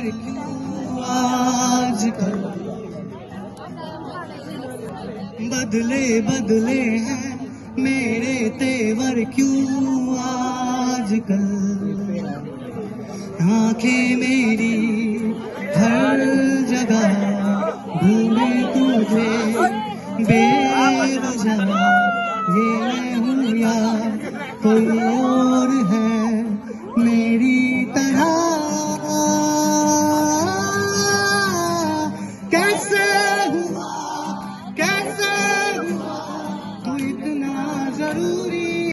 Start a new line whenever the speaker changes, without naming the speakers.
तेवर क्यों आजकल बदले बदले हैं मेरे तेवर क्यों आजकल। आंखें मेरी हर जगह ढूंढे तुझे बेवजह, ये मैं हूँ या कोई और है।